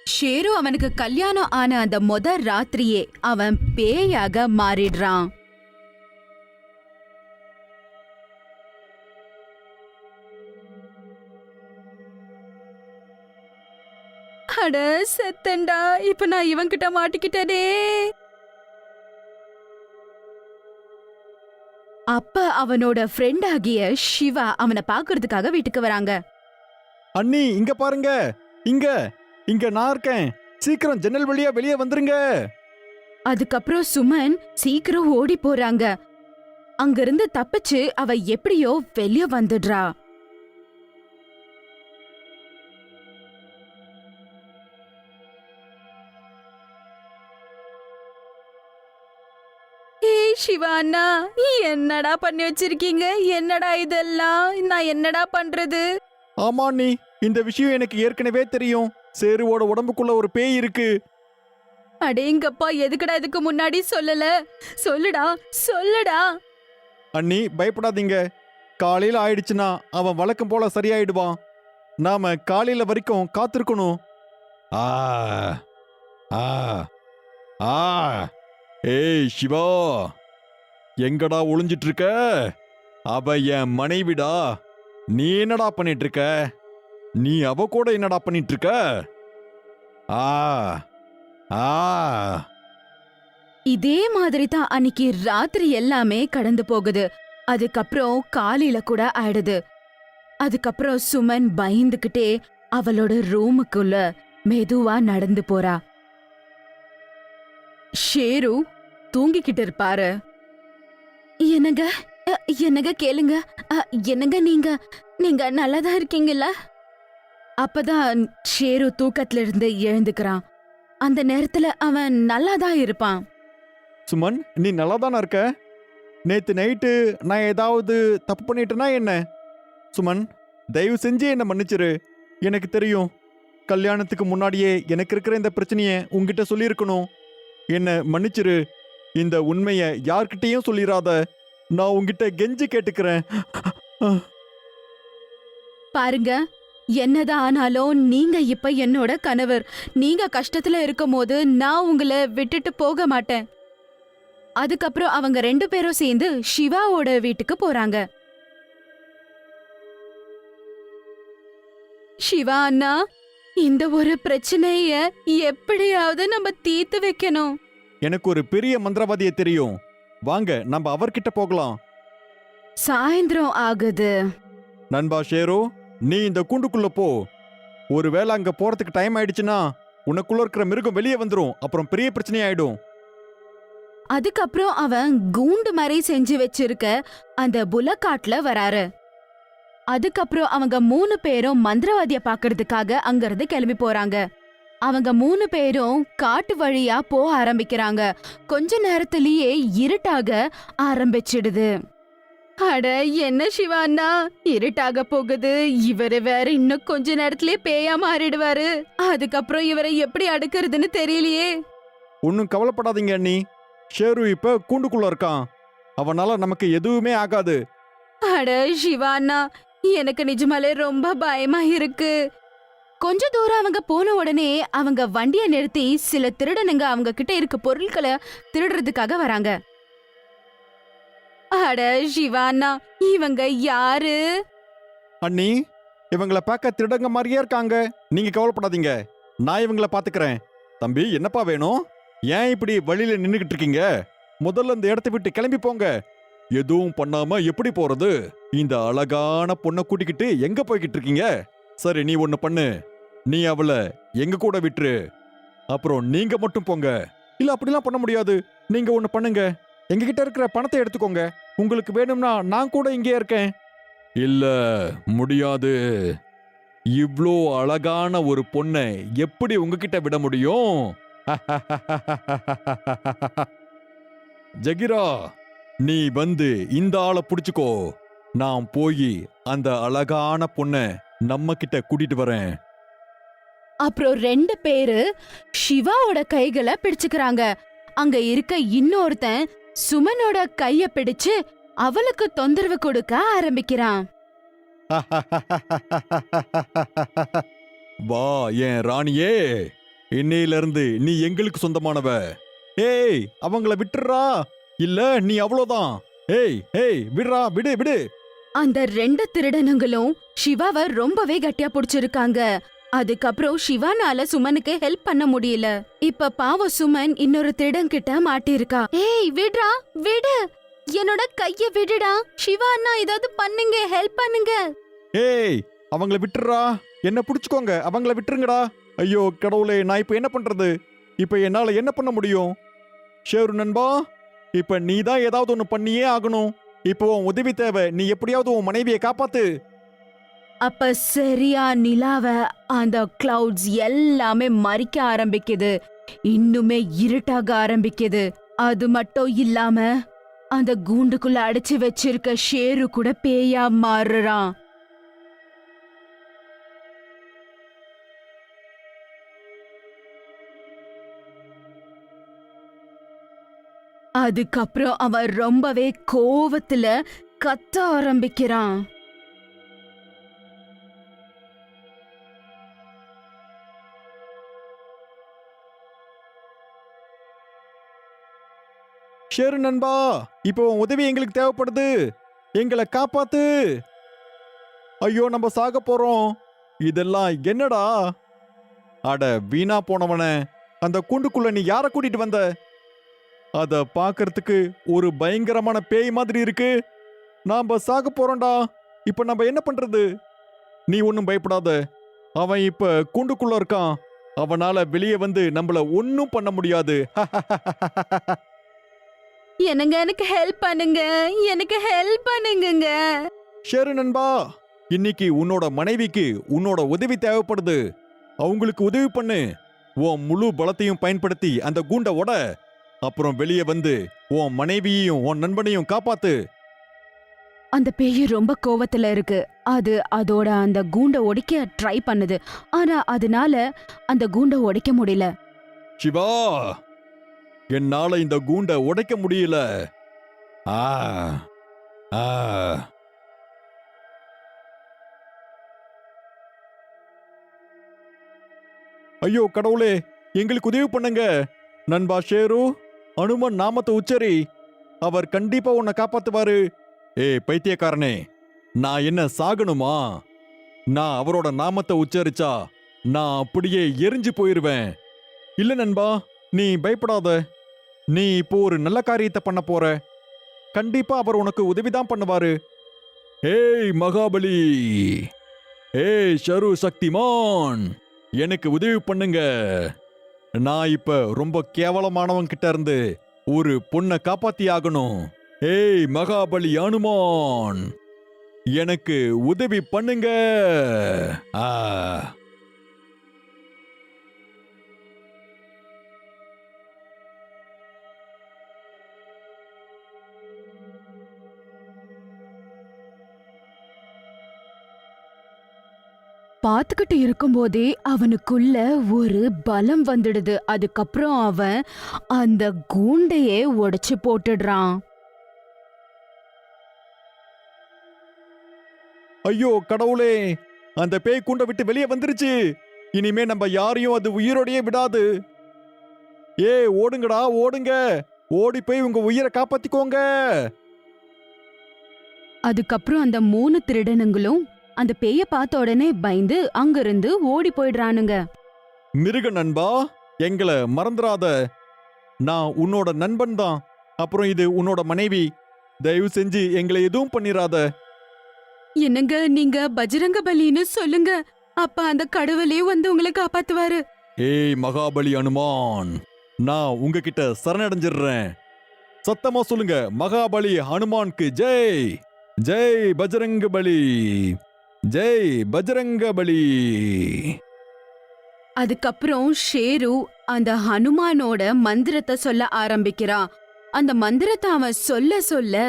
Share அவனுக்கு கல்யாணம் ஆன அந்த ராத்திரியே அவன் பேயாக மாறிடுறான். அட செத்தண்டா, இப்ப நான் இவன்கிட்ட மாட்டிக்கிட்டனே. அப்ப அவனோட ஃப்ரெண்ட் ஆகிய சிவா அவனை பாக்குறதுக்காக வீட்டுக்கு வராங்க. அண்ணி இங்க பாருங்க, இங்க இங்க நான் இருக்கேன், சீக்கிரம் ஜன்னல் வழியா வெளியே வந்துருங்க. அதுக்கப்புறம் சுமன் சீக்கிரம் ஓடி போறாங்க. அங்கிருந்து தப்பிச்சு அவ எப்படியோ வெளிய வந்துடுறா. சிவா அண்ணா, என்னடா பண்ணி வச்சிருக்கீங்க? என்னடா இதெல்லாம்? நான் என்னடா பண்றது? ஆமா அண்ணி, இந்த விஷயம் எனக்கு ஏற்கனவே தெரியும். சேருவோட உடம்புக்குள்ள ஒரு பேய் இருக்கு. அடேங்கப்பா, எதுக்குடா இதுக்கு முன்னாடி சொல்லல? சொல்லுடா சொல்லுடா. அண்ணி பயப்படாதீங்க, காலையில ஆயிடுச்சுன்னா அவன் வழக்கம் போல சரியாயிடுவான். நாம காலையில வரைக்கும் காத்திருக்கணும். ஆ ஆ ஆ ஏய் சிவா, எங்கடா ஒளிஞ்சிட்டு இருக்க? அவ என் மனைவிடா. நீ என்னடா பண்ணிட்டு இருக்க? நீ அவ கூட என்னடா பண்ணிட்டு இருக்க? ஆ ஆ இதே மாதிரி தான் அன்னைக்கு ராத்திரி எல்லாமே கடந்து போகுது. அதுக்கப்புறம் காலையில கூட ஆயிடுது. அதுக்கப்புறம் சுமன் பயந்துகிட்டே அவளோட ரூமுக்குள்ள மெதுவா நடந்து போறா. ஷேரு தூங்கிக்கிட்டு இருப்பாரு. என்னங்க என்னங்க கேளுங்க. என்னங்க நீங்க நீங்க நல்லாதான் இருக்கீங்கல்ல? அப்பதான் ஷேரு தூக்கத்துல இருந்து எழுந்துக்கிறான். அந்த நேரத்துல அவன் நல்லாதான் இருப்பான். சுமன், நீ நல்லா தானே இருக்க? நேத்து நைட்டு நான் ஏதாவது தப்பு பண்ணிட்டேனா என்ன? சுமன், தயவு செஞ்சு என்ன மன்னிச்சிரு. எனக்கு தெரியும், கல்யாணத்துக்கு முன்னாடியே எனக்கு இருக்கிற இந்த பிரச்சனையை உங்ககிட்ட சொல்லியிருக்கணும். என்ன மன்னிச்சிரு. இந்த உண்மைய யார்கிட்டயும் சொல்லிராத. நான் உங்ககிட்ட கெஞ்சி கேட்டுக்கிறேன். பாருங்க, என்னதான் ஆனாலும் நீங்க இப்ப என்னோட கணவர். நீங்க கஷ்டத்துல இருக்கும் போது நான் உங்களை விட்டுட்டு போக மாட்டேன். அதுக்கப்புறம் அவங்க 2 பேரும் சேர்ந்து சிவாவோட வீட்டுக்கு போறாங்க. சிவா அண்ணா, இந்த ஒரு பிரச்சனைய எப்படியாவது நம்ம தீர்த்து வைக்கணும். எனக்கு ஒரு பெரிய மந்திரவாதிய தெரியும். வாங்க நம்ம அவர்கிட்ட போகலாம். சாயந்தரம் ஆகுது. நண்பா ஷேரு, நீ இந்த கூண்டுக்குள்ள போ. ஒருவேளை அங்க போறதுக்கு டைம் ஆயிடுச்சுன்னா உனக்குள்ள இருக்கிற மிருகம் வெளியே வந்துரும். அப்புறம் பெரிய பிரச்சனை ஆயிடும். அதுக்கப்புறம் அவன் கூண்டு மாதிரி செஞ்சு வச்சிருக்க அந்த புலக்காட்டுல வராரு. அதுக்கப்புறம் அவங்க 3 பேரும் மந்திரவாதிய பாக்குறதுக்காக அங்கிருந்து கிளம்பி போறாங்க. அவங்க 3 பேரும் காட்டு வழியா போக ஆரம்பிக்கிறாங்க. கொஞ்ச நேரத்திலேயே இருட்டாக ஆரம்பிச்சிடுது. அட என்ன சிவா அண்ணா, இருட்டாக போகுது. இவரு வேற இன்னும் கொஞ்ச நேரத்திலேயே பேயா மாறிடுவாரு. அதுக்கப்புறம் இவரை எப்படி அடுக்கிறதுன்னு தெரியலையே. ஒன்னும் கவலைப்படாதீங்க அண்ணி, ஷேரு இப்ப கூண்டுக்குள்ள இருக்கான். அவனால நமக்கு எதுவுமே ஆகாது. அட சிவா அண்ணா, எனக்கு நிஜமாலே ரொம்ப பயமா இருக்கு. கொஞ்ச தூரம் அவங்க போன உடனே அவங்க வண்டிய நிறுத்தி சில திருடனுங்க அவங்க கிட்ட இருக்க பொருட்களை திருடுறதுக்காக வராங்க. அட சிவானா, இவங்க யாரு? அண்ணி, இவங்கள பார்க்க திருடங்க மாதிரியே இருக்காங்க. நீங்க கவலைப்படாதீங்க, நான் இவங்கள பாத்துக்கிறேன். தம்பி, என்னப்பா வேணும்? ஏன் இப்படி வழியில நின்னுகிட்டு இருக்கீங்க? முதல்ல இந்த இடத்தை விட்டு கிளம்பி போங்க. எதுவும் பண்ணாம எப்படி போறது? இந்த அழகான பொண்ணை கூட்டிக்கிட்டு எங்க போய்கிட்டு இருக்கீங்க? சரி, நீ ஒண்ணு பண்ணு. நீ அவளை எங்க கூட விட்டுரு. அப்புறம் நீங்க மட்டும் போங்க. இல்ல, அப்படிலாம் பண்ண முடியாது. நீங்க ஒண்ணு பண்ணுங்க, எங்க கிட்ட இருக்கிற பணத்தை எடுத்துக்கோங்க. உங்களுக்கு வேணும்னா நான் கூட இங்கே இருக்கேன். இல்ல, முடியாது. இவ்ளோ அழகான ஒரு பொண்ணை எப்படி உங்ககிட்ட விட முடியும்? ஜகிரா, நீ வந்து இந்த ஆளை புடிச்சுக்கோ. நான் போய் அந்த அழகான பொண்ணை நம்ம கிட்ட கூட்டிட்டு வரேன். அப்புறம் 2 பேரு சிவாவோட கைகளை பிடிச்சுக்கிறாங்க. அங்க இருக்க இன்னொருத்தன் சுமனோட கைய பிடிச்சு அவளுக்கு தொந்தரவு கொடுக்க ஆரம்பிக்கிறான். வா என் ராணியே, இன்னையில இருந்து நீ எங்களுக்கு சொந்தமானவ. ஏய் அவங்கள விட்டுறா, இல்ல நீ அவ்வளோதான். ஏய் ஏய் விடுறா, விடு விடு. அந்த 2 திருடனுங்களும் சிவாவை ரொம்பவே கட்டியா புடிச்சிருக்காங்க. அதுக்கப்புறம் சிவானால சுமனுக்கு ஹெல்ப் பண்ண முடியல. இப்ப பாவம் சுமன் இன்னொரு திருடன் கிட்ட மாட்டிருக்கா. ஏய் விடுறா, விடு, என்னோட கைய விடுடா. சிவா அண்ணா ஏதாவது பண்ணுங்க, ஹெல்ப் பண்ணுங்க. ஏய் அவங்கள விட்டுறா, என்ன புடிச்சுக்கோங்க, அவங்கள விட்டுருங்கடா. ஐயோ கடவுளே, நான் இப்ப என்ன பண்றது? இப்ப என்னால என்ன பண்ண முடியும்? ஷேரு நண்பா, இப்ப நீ தான் ஏதாவது ஒண்ணு பண்ணியே ஆகணும். இப்போ உன் உதவி தேவை. நீ எப்படியாவது உன் மனைவியை காப்பாத்து. அப்ப சரியா நிலாவ அந்த கிளவுட்ஸ் எல்லாமே மறிக்க ஆரம்பிக்குது. இன்னுமே இருட்டாக ஆரம்பிக்குது. அது மட்டும் இல்லாம அந்த கூண்டுக்குள்ள அடைச்சு வச்சிருக்க ஷேரு கூட பேயா மாறுறான். அதுக்கப்புறம் அவன் ரொம்பவே கோவத்துல கத்த ஆரம்பிக்கிறான். ஷேரு நண்பா, இப்போ உன் உதவி எங்களுக்கு தேவைப்படுது. எங்களை காப்பாத்து. ஐயோ நம்ம சாக போறோம். இதெல்லாம் என்னடா? அட வீணா போனவன, அந்த கூண்டுக்குள்ள நீ யார கூட்டிட்டு வந்த? அத பாக்குறதுக்கு ஒரு பயங்கரமான பேய் மாதிரி இருக்கு. நாம சாக போறோம்டா. இப்ப நம்ம என்ன பண்றது? நீ ஒன்னும் பயப்படாத. அவன் இப்ப கூண்டுக்குள்ள இருக்கான். அவனால வெளியே வந்து நம்மள ஒன்னும் பண்ண முடியாது. என்னங்க, எனக்கு ஹெல்ப் பண்ணுங்க, எனக்கு ஹெல்ப் பண்ணுங்க. ஷேரு நண்பா, இன்னைக்கு உன்னோட மனைவிக்கு உன்னோட உதவி தேவைப்படுது. அவங்களுக்கு உதவி பண்ணு. உன் முழு பலத்தையும் பயன்படுத்தி அந்த கூண்ட உட. அப்புறம் வெளியே வந்து உன் மனைவியையும் உன் நண்பனையும் காப்பாத்து. அந்த பேய் ரொம்ப கோவத்துல இருக்கு. அது அதோட அந்த கூண்ட உடைக்க ட்ரை பண்ணுது. ஆனா அதனால அந்த கூண்ட உடைக்க முடியல. சிவா, என்னால இந்த கூண்ட உடைக்க முடியல. ஆ ஆ ஐயோ கடவுளே, எங்களுக்கு உதவி பண்ணுங்க. நண்பா ஷேரு, அனுமன் நாமத்தை உச்சரி. அவர் கண்டிப்பா உன்னை காப்பாத்துவாரு. ஏய் பைத்தியக்காரனே, நான் என்ன சாகணுமா? நான் அவரோட நாமத்தை உச்சரிச்சா நான் அப்படியே எரிஞ்சு போயிருவேன். இல்ல நண்பா, நீ பயப்படாத. நீ இப்போ ஒரு நல்ல காரியத்தை பண்ண போற. கண்டிப்பா அவர் உனக்கு உதவிதான் பண்ணுவாரு. ஏய் மகாபலி, ஏய் ஷரு சக்திமான், எனக்கு உதவி பண்ணுங்க. நான் இப்ப ரொம்ப கேவலமானவன் கிட்ட இருந்து ஒரு பொண்ணை காப்பாத்தி ஆகணும். ஏய் மகாபலி அனுமான், எனக்கு உதவி பண்ணுங்க. ஆ பாத்துக்கிட்டு இருக்கும்போதே அவனுக்குள்ள ஒரு பலம் வந்துடுது. அதுக்கப்புறம் அவன் அந்த கூண்டையே உடைச்சு போட்டுடுறான். ஐயோ கடவுளே, அந்த பேய் கூண்டை விட்டு வெளியே வந்துருச்சு. இனிமே நம்ம யாரையும் அது உயிரோடையே விடாது. ஏய் ஓடுங்கடா, ஓடுங்க. ஓடி போய் உங்க உயிரை காப்பாத்திக்கோங்க. அதுக்கப்புறம் அந்த 3 திருடனுங்களும் அந்த பேய பார்த்த உடனே பயந்து அங்கிருந்து ஓடி போயிடுறானுங்க. மிருக நண்பா, எங்களை மறந்துடாத. நான் உன்னோட நண்பன் தான். அப்புறம் இது உன்னோட மனைவி. தயவு செஞ்சு எங்களை எதுவும் பண்ணிராத. என்னங்க, நீங்க பஜ்ரங்க பலின்னு சொல்லுங்க. அப்ப அந்த கடவுளே வந்து உங்களை காப்பாத்துவாரு. ஏய் மகாபலி அனுமான், நான் உங்ககிட்ட சரணடைஞ்சிடுறேன். சத்தமா சொல்லுங்க, மகாபலி ஹனுமானுக்கு ஜெய். ஜெய் பஜ்ரங்க பலி, ஜெய் பஜ்ரங்க பலி. அதுக்கப்புறம் ஷேரு அந்த ஹனுமானோட மந்திரத்தை சொல்ல ஆரம்பிக்கிறான். அந்த மந்திரத்தை அவன் சொல்ல சொல்ல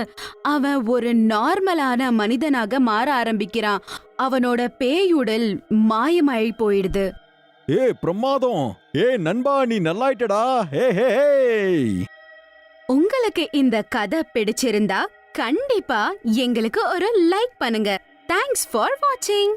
அவன் ஒரு நார்மலான மனிதனாக மாற ஆரம்பிக்கிறான். அவனோட பேயுடல் மாயமாயி போயிடுது. ஏ பிரமாதம். ஏ நண்பா, நீ நல்லாயிட்டடா. ஹே ஹே ஹே. உங்களுக்கு இந்த கதை பிடிச்சிருந்தா கண்டிப்பா எங்களுக்கு ஒரு லைக் பண்ணுங்க. தேங்க்ஸ் ஃபார் வாட்சிங்.